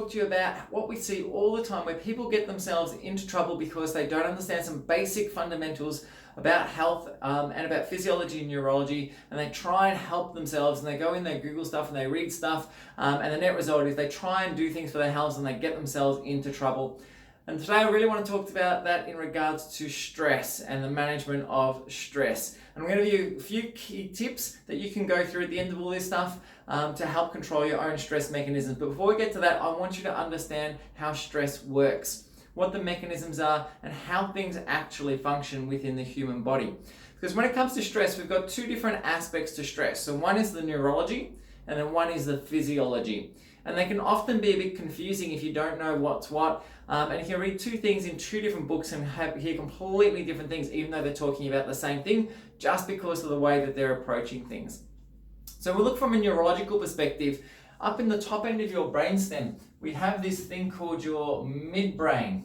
talk to you about what we see all the time where people get themselves into trouble because they don't understand some basic fundamentals about health and about physiology and neurology, and they try and help themselves, and they go in, they Google stuff and they read stuff, and the net result is they try and do things for their health and they get themselves into trouble. And today I really want to talk about that in regards to stress and the management of stress. And I'm going to give you a few key tips that you can go through at the end of all this stuff to help control your own stress mechanisms. But before we get to that, I want you to understand how stress works, what the mechanisms are, and how things actually function within the human body. Because when it comes to stress, we've got two different aspects to stress. So one is the neurology, and then one is the physiology. And they can often be a bit confusing if you don't know what's what. And you can read two things in two different books and hear completely different things, even though they're talking about the same thing, just because of the way that they're approaching things. So we'll look from a neurological perspective. Up in the top end of your brainstem, we have this thing called your midbrain.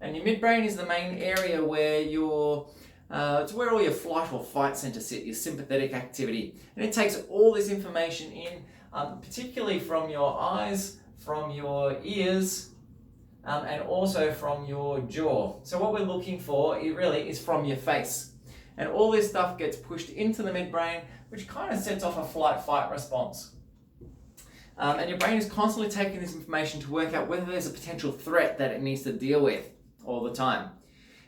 And your midbrain is the main area where it's where all your flight or fight centers sit, your sympathetic activity. And it takes all this information in, particularly from your eyes, from your ears, and also from your jaw. So what we're looking for really is from your face. And all this stuff gets pushed into the midbrain, which kind of sets off a flight-fight response. And your brain is constantly taking this information to work out whether there's a potential threat that it needs to deal with all the time.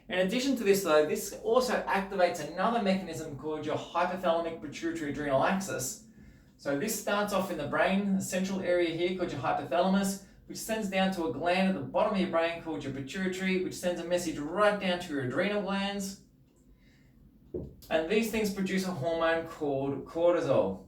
In addition to this though, this also activates another mechanism called your hypothalamic pituitary adrenal axis. So this starts off in the brain, a central area here called your hypothalamus, which sends down to a gland at the bottom of your brain called your pituitary, which sends a message right down to your adrenal glands. And these things produce a hormone called cortisol.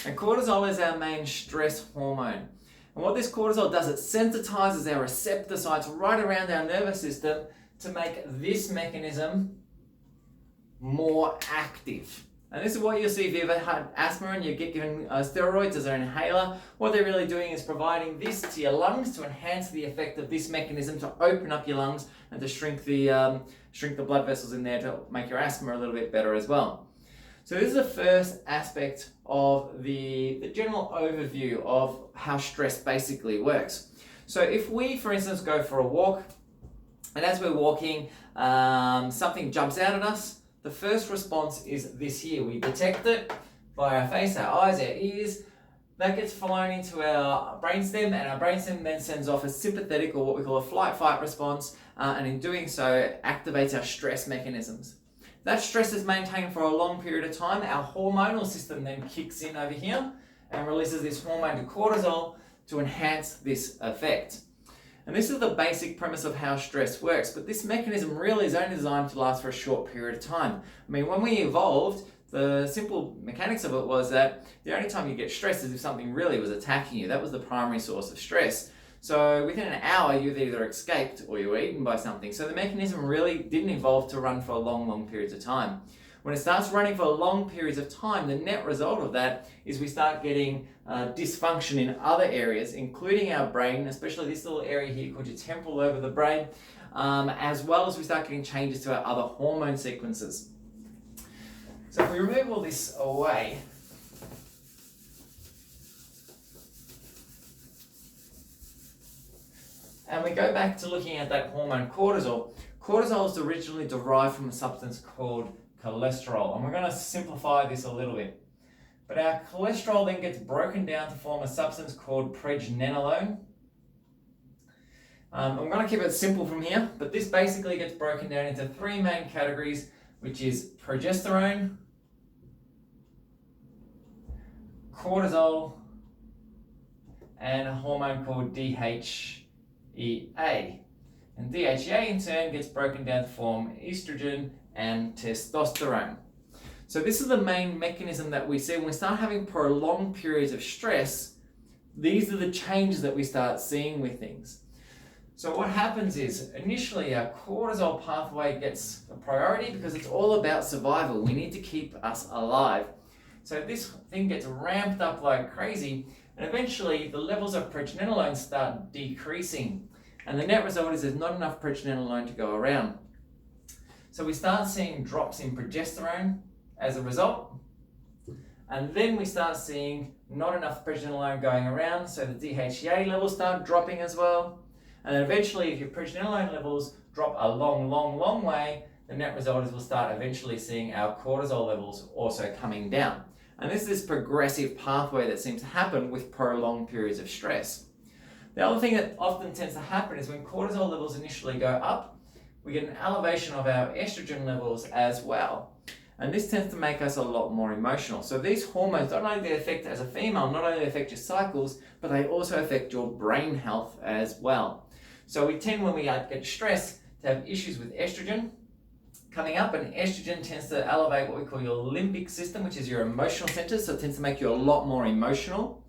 And cortisol is our main stress hormone. And what this cortisol does, it sensitizes our receptor sites right around our nervous system to make this mechanism more active. And this is what you'll see if you've ever had asthma and you get given steroids as an inhaler. What they're really doing is providing this to your lungs to enhance the effect of this mechanism to open up your lungs and to shrink the blood vessels in there to make your asthma a little bit better as well. So this is the first aspect of the general overview of how stress basically works. So if we, for instance, go for a walk, and as we're walking, something jumps out at us, the first response is this here. We detect it by our face, our eyes, our ears. That gets flown into our brainstem, and our brainstem then sends off a sympathetic, or what we call a flight-fight response, and in doing so, activates our stress mechanisms. That stress is maintained for a long period of time. Our hormonal system then kicks in over here and releases this hormone to cortisol to enhance this effect. And this is the basic premise of how stress works, but this mechanism really is only designed to last for a short period of time. I mean, when we evolved, the simple mechanics of it was that the only time you get stressed is if something really was attacking you. That was the primary source of stress. So within an hour, you've either escaped or you were eaten by something. So the mechanism really didn't evolve to run for long periods of time. When it starts running for long periods of time, the net result of that is we start getting dysfunction in other areas, including our brain, especially this little area here called your temporal lobe of the brain, as well as we start getting changes to our other hormone sequences. So if we remove all this away, and we go back to looking at that hormone cortisol, cortisol is originally derived from a substance called cholesterol. And we're going to simplify this a little bit. But our cholesterol then gets broken down to form a substance called pregnenolone. I'm going to keep it simple from here, but this basically gets broken down into three main categories, which is progesterone, cortisol, and a hormone called DHEA. And DHEA in turn gets broken down to form estrogen and testosterone. So this is the main mechanism that we see when we start having prolonged periods of stress. These are the changes that we start seeing with things. So what happens is initially our cortisol pathway gets a priority because it's all about survival. We need to keep us alive. So this thing gets ramped up like crazy, and eventually the levels of pregnenolone start decreasing. And the net result is there's not enough pregnenolone to go around. So we start seeing drops in progesterone as a result. And then we start seeing not enough progesterone going around, so the DHEA levels start dropping as well. And then eventually, if your progesterone levels drop a long way, the net result is we'll start eventually seeing our cortisol levels also coming down. And this is this progressive pathway that seems to happen with prolonged periods of stress. The other thing that often tends to happen is when cortisol levels initially go up, we get an elevation of our estrogen levels as well. And this tends to make us a lot more emotional. So these hormones not only affect as a female, not only affect your cycles, but they also affect your brain health as well. So we tend, when we get stressed, to have issues with estrogen coming up, and estrogen tends to elevate what we call your limbic system, which is your emotional center, so it tends to make you a lot more emotional.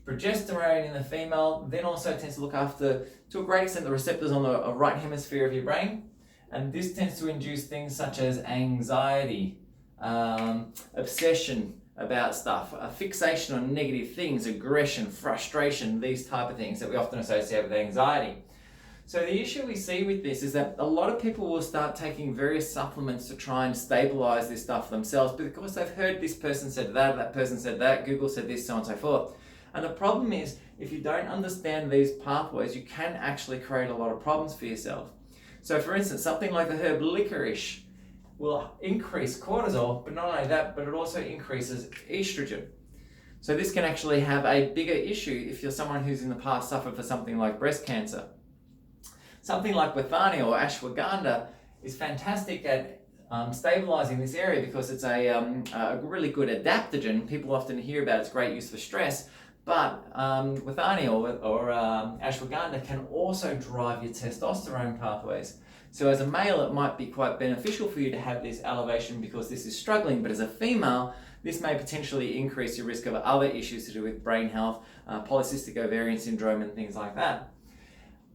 Progesterone in the female then also tends to look after, to a great extent, the receptors on the right hemisphere of your brain, and this tends to induce things such as anxiety, obsession about stuff, a fixation on negative things, aggression, frustration, these type of things that we often associate with anxiety. So the issue we see with this is that a lot of people will start taking various supplements to try and stabilize this stuff themselves because they've heard this person said that person said that, Google said this, so on and so forth. And the problem is, if you don't understand these pathways, you can actually create a lot of problems for yourself. So for instance, something like the herb licorice will increase cortisol, but not only that, but it also increases estrogen. So this can actually have a bigger issue if you're someone who's in the past suffered for something like breast cancer. Something like Withania or ashwagandha is fantastic at stabilizing this area because it's a really good adaptogen. People often hear about its great use for stress, but Withania or ashwagandha can also drive your testosterone pathways. So as a male, it might be quite beneficial for you to have this elevation because this is struggling, but as a female, this may potentially increase your risk of other issues to do with brain health, polycystic ovarian syndrome and things like that.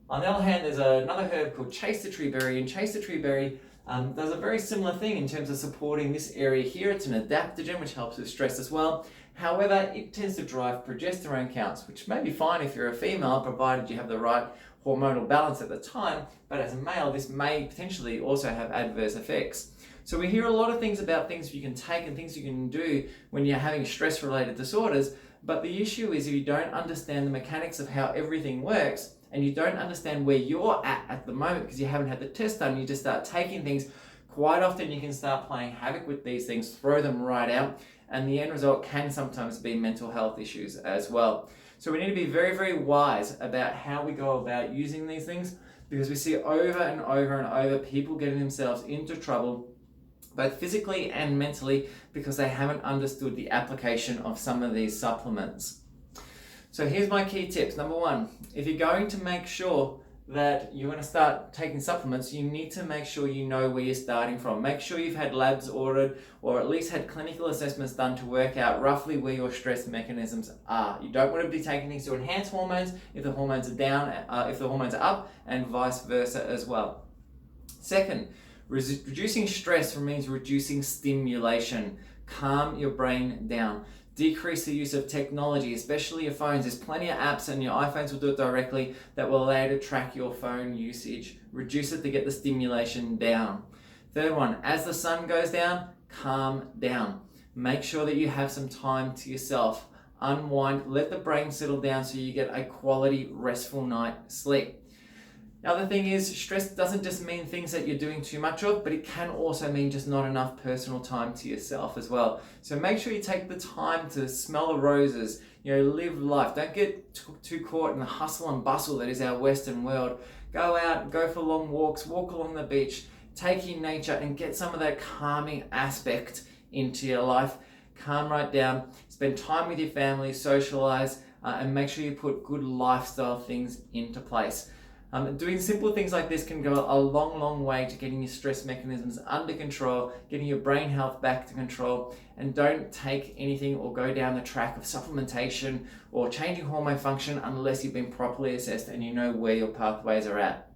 On the other hand, there's another herb called chaser tree berry, and chaser tree berry does a very similar thing in terms of supporting this area here. It's an adaptogen which helps with stress as well. However, it tends to drive progesterone counts, which may be fine if you're a female, provided you have the right hormonal balance at the time, but as a male, this may potentially also have adverse effects. So we hear a lot of things about things you can take and things you can do when you're having stress-related disorders, but the issue is if you don't understand the mechanics of how everything works, and you don't understand where you're at the moment because you haven't had the test done, you just start taking things, quite often you can start playing havoc with these things, throw them right out, and the end result can sometimes be mental health issues as well. So we need to be very wise about how we go about using these things because we see over and over people getting themselves into trouble both physically and mentally because they haven't understood the application of some of these supplements. So here's my key tips. Number one, if you're going to make sure that you're going to start taking supplements, you need to make sure you know where you're starting from. Make sure you've had labs ordered or at least had clinical assessments done to work out roughly where your stress mechanisms are. You don't want to be taking things to enhance hormones if the hormones are down, if the hormones are up, and vice versa as well. Second, reducing stress means reducing stimulation. Calm your brain down. Decrease the use of technology, especially your phones. There's plenty of apps and your iPhones will do it directly that will allow you to track your phone usage. Reduce it to get the stimulation down. Third one, as the sun goes down, calm down. Make sure that you have some time to yourself. Unwind, let the brain settle down so you get a quality, restful night's sleep. The other thing is, stress doesn't just mean things that you're doing too much of, but it can also mean just not enough personal time to yourself as well. So make sure you take the time to smell the roses, live life. Don't get too caught in the hustle and bustle that is our Western world. Go out, go for long walks, walk along the beach, take in nature and get some of that calming aspect into your life. Calm right down, spend time with your family, socialize, and make sure you put good lifestyle things into place. Doing simple things like this can go a long way to getting your stress mechanisms under control, getting your brain health back to control, and don't take anything or go down the track of supplementation or changing hormone function unless you've been properly assessed and you know where your pathways are at.